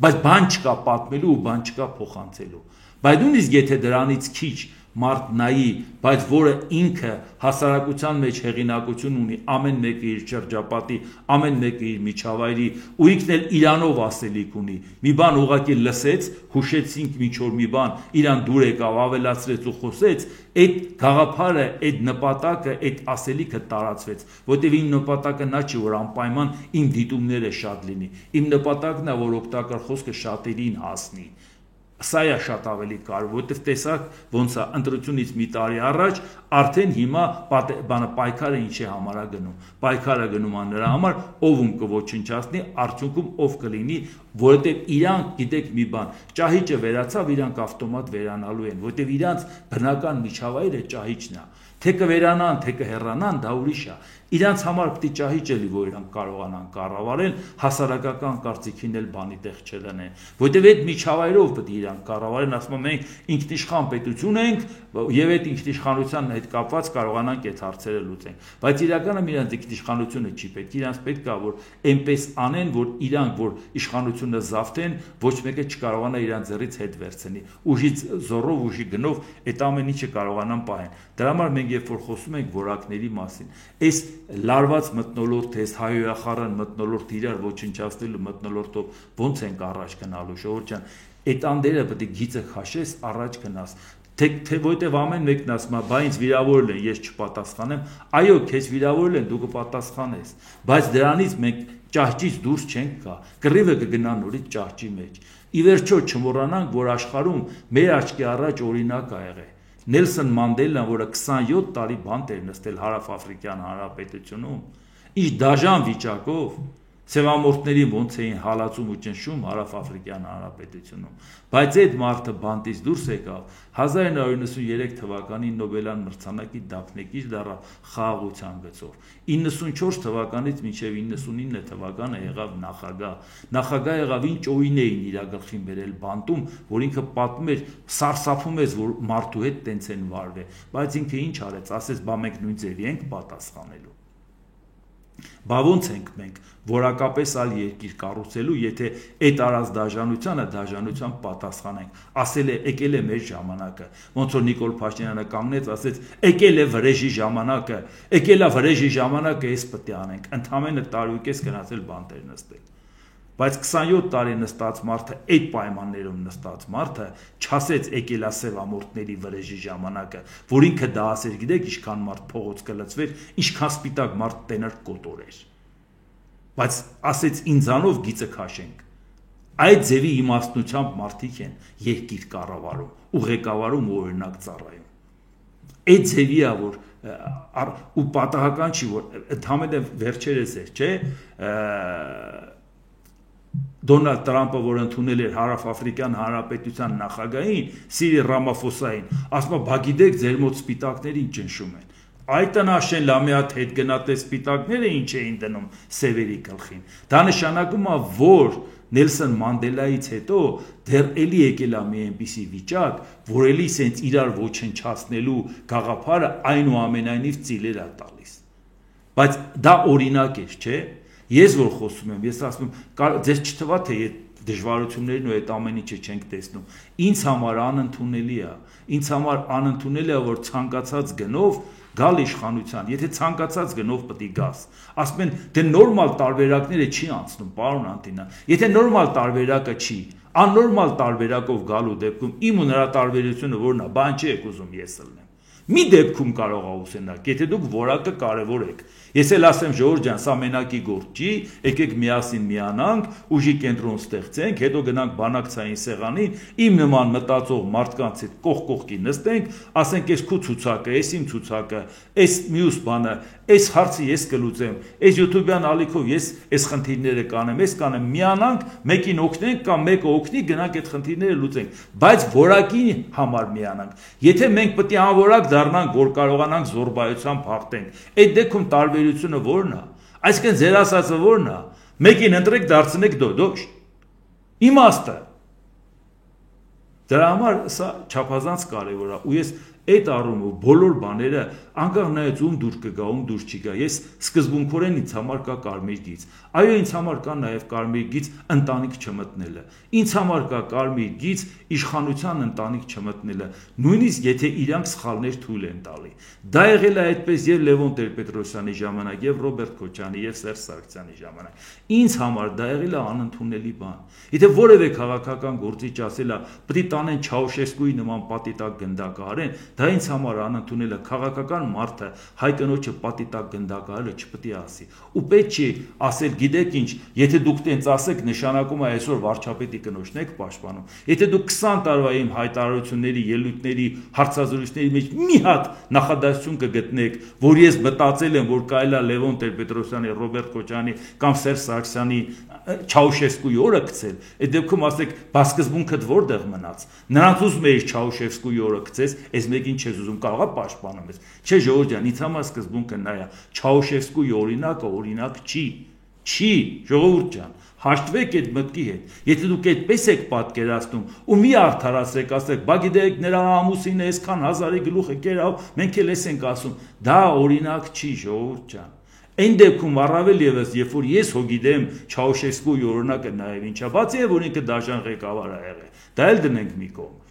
Բայց բան չկա պատմելու ու բան չկա փոխանցելու։ Բայց նույնիսկ եթե դրանից քիչ մարդ նայի, բայց որը ինքը հասարակության մեջ հեղինակություն ունի, ամեն մեկը իր շրջապատի, ամեն մեկը իր միջավայրի, ու ինքն էլ իրանով ասելիք ունի։ Մի բան ուղղակի լսեց, հուշեցինք ինչ որ մի բան, իրան դուր եկավ, ավելացրեց ու խոսեց, այդ գաղափարը, այդ նպատակը, այդ ասելիքը տարածվեց, որտեղ իմ նպատակը նա չի, որ անպայման իմ դիտումները շատ լինի։ Իմ նպատակն է, որ օգտակար խոսքը շատերին հասնի։ Սա է շատ ավելի կարևոր, որտեղ տեսակ ոնց է ընտրությունից մի տարի առաջ արդեն հիմա պայքարը ինչի համար է գնում։ Պայքարը գնում է նրա համար, ով ում կոչնչացնի, արդյունքում ով կլինի, որովհետև իրանք գիտեք մի բան, ճահիճը վերացավ, իրանք ավտոմատ վերանալու են, որովհետև իրանք բնական միջավայրը ճահիճն է։ Թե կվերանան, թե կհեռանան, դա ուրիշ է։ Իրանց համար պետք է ճահիճ էլի, որ իրանք կարողանան կառավարել, հասարակական կարծիքին էլ բանի տեղ չդնեն, որովհետև այդ միջավայրով պետք է իրանք կառավարեն, ասում են մենք ինքնիշխան պետություն ենք եւ այդ ինքնիշխանության հետ կապված կարողանանք այդ հարցերը լուծենք, բայց իրականում իրանք ինքնիշխանությունը չի պետք, իրանք պետք է որ այնպես անեն, որ իրանք որ իշխանությունը զավթեն, ոչ մեկը չկարողանա իրանք ձեռից հետ վերցնի, ուժի զորով, ուժի գնով այդ ամեն ինչը կարողանան պահեն։ Դրա համար մենք երբ որ խոսում ենք որակների մասին, այս լարված մթնոլորտը, այս հայոյախառն մթնոլորտը իրար ոչնչացնելու մթնոլորտով ոնց ենք առաջ գնալու, ժողովուրդ ջան, այդ անդերը պետք է գիծը քաշես, առաջ գնաս։ Թե որտեվ ամեն մեկն ասում է, բա ինձ վիրավորել են, ես չպատասխանեմ, այո, քեզ վիրավորել են, դու կպատասխանես, բայց դրանից մենք ճահճից դուրս չենք գա, կռիվը կգնա նորից ճահճի մեջ։ Ի վերջո չմոռանանք, որ աշխարհում մեր աչքի առաջ օրինակ ա եղել Նելսոն Մանդելան, որը 27 տարի բանտ էր նստել Հարավաֆրիկյան Հանրապետությունում, իր դաժան վիճակով Սևամորթներին ոնց էին հալածում ու ճնշում Հարավաֆրիկյան Հանրապետությունում, բայց այդ մարդը բանտից դուրս եկավ 1993 թվականին Նոբելյան մրցանակի դափնեկիր դառավ խաղաղության գծով, 94 թվականից մինչև 99 թվականը եղավ նախագահ եղավ, ինչ օին էին իր գլխին բերել բանտում, որ ինքը պատմում էր, սարսափում էր, որ մարդու հետ տենց են վարվել, բայց ինքը ինչ արեց, ասեց, բա մենք նույն ձևի ենք պատասխանելու։ Բա ոնց ենք մենք որակապես այլ երկիր կառուցելու, եթե այդ արած դաժանության պատասխանենք, ասել է եկել է մեր ժամանակը, ոնց որ Նիկոլ Փաշինյանը կանգնեց, ասեց եկել է վրեժի ժամանակը, եկել է վրեժի ժամանակը, էս պետք է անենք, ընդամենը տարի ու կես գնացել բանտեր նստել, բայց 27 տարի նստած մարդը, այդ պայմաններում նստած մարդը չասեց եկել է սևամորթների վրեժի ժամանակը, որ ինքը դա ասեր, գիտեք ինչքան մարդ փողոց կլծվեր, ինչքան սպիտակ մարդ տեներ կոտորեր, բայց ասեց ինձանով գիծը քաշենք, այդ ձևի իմաստնությամբ մարդիկ են երկիր կառավարում, ու ղեկավարում ու օրինակ ծառայում, այդ ձևի է, որ ու պատահական չի, որ ընդհանրապես վերջերս էր, չէ, Դոնալդ Տրամպը, որ ընդունել էր Հարավաֆրիկյան Հանրապետության նախագահին, Սիրիլ Ռամաֆոսային, ասում է, բա գիտեք, ձեր մոտ սպիտակներին ճնշում են։ Այդ տնաշեն լամիատ հետ գնատես սպիտակները ինչ էին դնում սևերի գլխին։ Դա նշանակում է, որ Նելսոն Մանդելայից հետո դեռ էլի եկել է մի այնպիսի վիճակ, որ էլի սենց իրար ոչնչացնելու գաղափարը այնուամենայնիվ ծիլեր է տալիս։ Բայց դա օրինակ է, չէ՞։ Ես որ խոսում եմ, ես ասում եմ, ձեզ չթվա թե դժվարություններն ու այդ ամեն ինչը չենք տեսնում։ Ինձ համար անընդունելի է, ինձ համար անընդունելի է, որ ցանկացած գնով գալ իշխանության, եթե ցանկացած գնով պետք է գաս։ Ասում են, դե նորմալ տարբերակները չի անցնում, պարոն Անտինա։ Եթե նորմալ տարբերակը չի, աննորմալ տարբերակով գալու դեպքում իմ ու նրա տարբերությունը որն է, բան չի եք ուզում ես ելնեմ։ Մի դեպքում կարող է ուսենակ, եթե դուք որակը կարևոր եք։ Ես էլ ասեմ, ժողովուրդ ջան, սա մենակի գործ չի, եկեք միասին միանանք, ուժի կենտրոն ստեղծենք, հետո գնանք բանակցային սեղանին, իմ նման մտածող մարդկանց հետ կողքի նստենք, ասենք այս քու ցուցակը, այս իմ ցուցակը, այս մյուս բանը, այս հարցը ես կլուծեմ, այս YouTube-յան ալիքով ես այս խնդիրները կանեմ, ես կանեմ, միանանք, մեկին օգնենք կամ մեկը օգնի, գնանք այդ խնդիրները լուծենք, բայց որակի համար միանանք։ Եթե մենք պետք է անորակ դառնանք, որ կարողանանք զորբայությամբ հաղթենք, այդ դեպքում տարբերությունը ո՞րն է։ Այսինքն ձեր ասածը ո՞րն է։ Մեկին ընտրեք, դարձնեք դոդոշ։ Իմաստը։ Դրա համար սա չափազանց կարևոր է, ու ես այդ առումով բոլոր բաները անկախ նայած ում դուր կգա, ում դուր չի գա, ես սկզբունքորեն ինձ համար կա կարմիր գիծ, այո ինձ համար կա նաև կարմիր գիծ ընտանիք չմտնելը, ինձ համար կա կարմիր գիծ իշխանության ընտանիք չմտնելը, նույնիսկ եթե իրանք սխալներ թույլ են տալի։ Դա եղել է այդպես եւ Լևոն Տեր-Պետրոսյանի ժամանակ, եւ Ռոբերտ Քոչարյանի, եւ Սերժ Սարգսյանի ժամանակ։ Ինձ համար դա եղել է անընդունելի բան։ Եթե որևէ քաղաքական գործիչ ասել է, պետք է տանեն Չաուշեսկուի նման պատիտակ գնդակահարեն, դա ինձ համար անընդունել է քաղաքական մարդը հայ կնոջը պատիտակ գնդակահարը չպետք է ասի։ Ու պետք չի ասել, գիտեք ինչ, եթե դուք տենց ասեք, նշանակում է այսօր վարչապետի կնոջն եք պաշտպանում։ Եթե դուք 20 տարվա իմ հայտարարությունների, ելույթների, հարցազրույցների մեջ մի հատ նախադասություն կգտնեք, որ ես մտածել եմ, որ կարելի է Լևոն Տեր-Պետրոսյանի, Ռոբերտ Քոչարյանի կամ Սերժ Սարգսյանի Չաուշեսկուի օրը գցել, այդ դեպքում ասեք, բա սկզբունքդ որտեղ մնաց։ Նրանց ուզում էի Չաուշեսկուի օրը գցես, այս մեկին չես ուզում, կարող է պաշտպանում ես։ Չէ, ժողովուրդ ջան, ինձ համար սկզբունքը նա է, Չաուշեսկուի օրինակը օրինակ չի, ժողովուրդ ջան, Հաշտվեք այդ մտքի հետ։ Եթե դուք այդպես եք պատկերացնում ու մի արդարացրեք, ասեք, բա գիտեք, նրա ամուսինը այսքան հազարի գլուխը կերավ, մենք էլ էս ենք ասում, դա օրինակ չի, ժողովուրդ ջան։ Այն դեպքում առավել եւս, երբ որ ես հո գիտեմ Չաուշեսկուի օրինակը նաեւ ինչա, բացի է, որ ինքը դաշան ղեկավար ա եղել, դա էլ դնենք մի կողմ։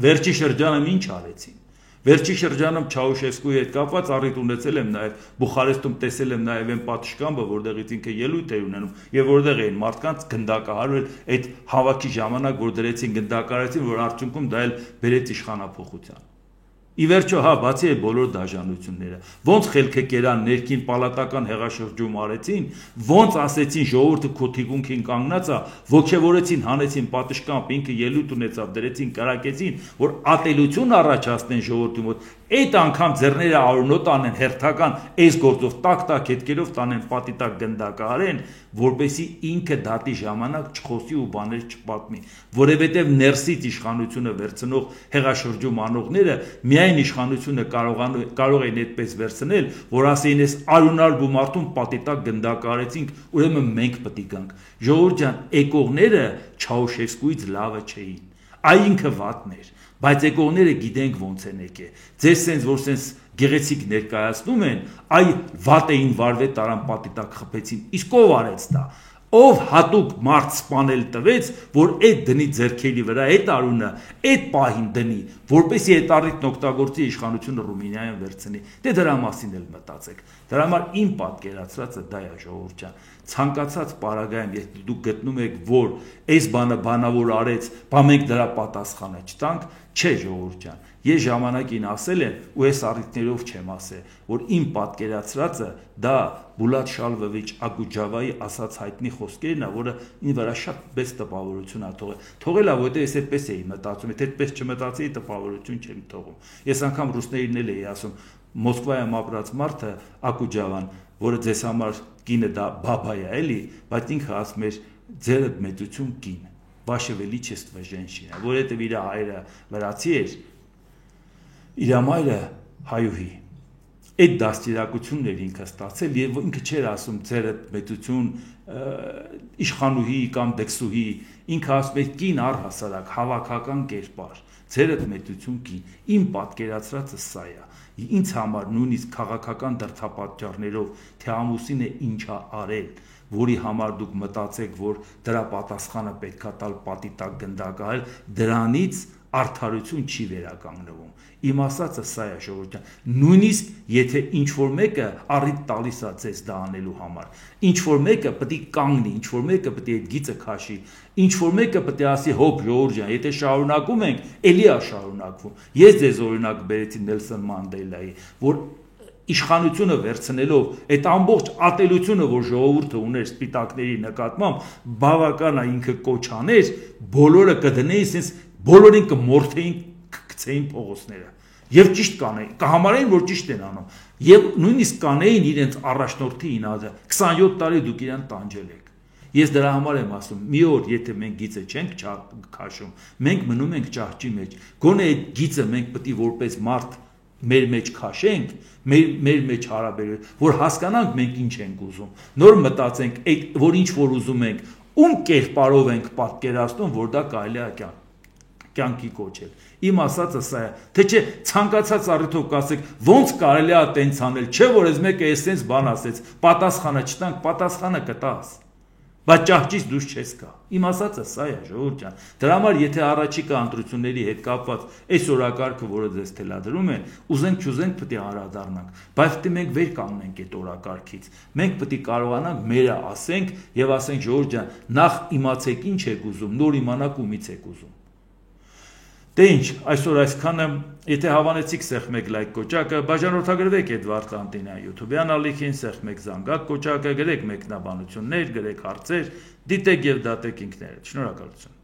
Վերջի շրջանում ինչ արեցին։ Վերջի շրջանում Չաուշեսկուի հետ կապված առիթ ունեցել եմ նաև Բուխարեստում տեսել եմ նաև այն պատշգամբը, որտեղից ինքը ելույթ էր ունենում եւ որտեղ էին մարդկանց գնդակահարել այդ հավաքի ժամանակ, որ դրեցին գնդակարեցին, որ արդյունքում դա էլ բերեց իշխանափոխության։ Ի վերջո, հա, բացի այդ բոլոր դաժանությունները, ոնց խելքը կերան ներքին պալատական հեղաշրջում արեցին, ոնց ասեցին ժողովուրդը քո թիկունքին կանգնած է, ոգևորեցին, հանեցին պատշգամբ, ինքը ելույթ ունեցավ, դրեցին, կրակեցին, որ ատելություն առաջացնեն ժողովրդի մոտ, այդ անգամ ձեռները արունոտ անեն, հերթական այս գործով տակ-տակ հետքերով տանեն պատիտակ գնդակահարեն, որպեսզի ինքը դատի ժամանակ չխոսի ու բաներ չպատմի, որովհետև ներսից իշխանությունը վերցնող հեղաշրջում անողները միայն իշխանությունը կարող են այդպես վերցնել, որ ասեին այս արյունարբու մարդուն պատիտակ գնդակահարեցինք, ուրեմն մենք պետք է գանք։ Ժողովուրդ ջան, եկողները Չաուշեսկուից լավը չէին, այ ինքը վատն էր, բայց եկողները գիտենք ոնց են եկել։ Ձեզ սենց որ սենց գեղեցիկ ներկայացնում են, այ վատ էին վարվել տարան պատիտակ խփեցին, իսկ ով արեց դա։ Ով հատուկ մարդ սպանել տվեց, որ այդ դնի ձեռքերի վրա, այդ արունը, այդ պահին դնի, որպեսզի այդ առիթն օգտագործի իշխանությունը Ռումինիայում վերցնի։ Դե դրա մասին էլ մտածեք։ Դրա համար իմ պատկերացրածը դա է, ժողովուրդ ջան։ Ցանկացած պարագայում, եթե դուք գտնում եք, որ այս բանը բանավոր արեց, բա մենք դրա պատասխանը չտանք, չէ, ժողովուրդ ջան։ Ես ժամանակին ասել եմ, ու այս առիթներով չեմ ասել, որ իմ պատկերացրածը դա Բուլատ Շալվովիչ Ագուջավայի ասած հայտնի խոսքերն է, որը ինձ վրա շատ մեծ տպավորություն ա թողել։ Թողել ա, որտեղ ես այդպես էի մտածում, եթե այդպես չմտածեի, տպավորություն չեմ թողում։ Ես անգամ ռուսներին էլ էի ասում, Մոսկվայում ապրած մարդը Ագուջավան, որը ձեզ համար կինը դա բաբա է, էլի, բայց ինքը ասում էր ձերը մեծություն կին, վаше величество женщина, որովհետև իր հայրը վրացի էր, իր մայրը հայուհի։ Այդ դաստիարակությունն էր ինքը ստացել եւ ինքը չէր ասում ձերը մեծություն իշխանուհի կամ դեքսուհի, ինքը ասում էր կին առհասարակ հավաքական կերպար, ձերը մեծություն կին։ Իմ պատկերացրածը սա է։ Ինձ համար նույնիսկ քաղաքական դրդապատճառներով թե ամուսինը ինչա արել, որի համար դուք մտածեք, որ դրա պատասխանը պետքա տալ պատիտակ գնդակահար, դրանից արդարություն չի վերականգնվում։ Իմ ասածը սա է, ժողովուրդ ջան, նույնիսկ եթե ինչ-որ մեկը առիթ տալիս է ձեզ դա անելու համար, ինչ-որ մեկը պետք է կանգնի, ինչ-որ մեկը պետք է այդ գիծը քաշի, ինչ-որ մեկը պետք է ասի հոп, ժողովուրդ ջան, եթե շարունակում ենք, էլի է շարունակվում։ Ես ձեզ օրինակ բերեցի Նելսոն Մանդելայի, որ իշխանությունը վերցնելով այդ ամբողջ ատելությունը, որ ժողովուրդը ուներ սպիտակների նկատմամբ, բավական է ինքը կոչաներ, բոլորը կդնեին, sense բոլորին կմորթեին, կգցեին փողոցները։ Եվ ճիշտ կանեին, կհամարեին, որ ճիշտ են անում, եւ նույնիսկ կանեին իրենց առաջնորդի ինազը, 27 տարի դուք իրան տանջել եք։ Ես դրա համար եմ ասում, մի օր եթե մենք գիծը չենք քաշում, մենք մնում ենք ճահճի մեջ, գոնե այդ գիծը մենք պետք է որպես մարդ մեր մեջ քաշենք, մեր մեջ հարաբերել, որ հասկանանք մենք ինչ ենք ուզում, նոր մտածենք, որ ինչ որ ուզում ենք, ում կերպարով ենք պատկերացնում, որ դա կարելի է կյանքի կոչել։ Իմ ասածը սա է, թե չէ ցանկացած առիթով կասեք, ոնց կարելի է տենց անել, չէ որ ես մեկը էսենց բան ասեց, պատասխանը չտանք, պատասխանը կտաս։ Բայց ճահճից դուրս չես գա։ Իմ ասածը սա է, ժողովուրդ ջան։ Դրա համար եթե առաջիկա ընտրությունների հետ կապված այս օրակարգը, որը ձեզ թելադրում են, ուզենք չուզենք պետք է անդրադառնանք, բայց պետք է մենք վեր կանգնենք այդ օրակարգից։ Մենք պետք է կարողանանք մերը ասենք եւ ասենք, ժողովուրդ ջան, նախ իմացեք ինչ եք ուզում, նոր իմանաք ումից եք ուզում։ Դե ինչ, այսօր այսքանը, եթե հավանեցիք սեղմեք լայք կոճակը, բաժանորդագրվեք Էդվարդ Անտինյան YouTube-յան ալիքին, սեղմեք զանգակ կոճակը, գրեք մեկնաբանություններ, գրեք հարցեր, դիտեք եւ դատեք ինքներդ։ Շնորհակալություն։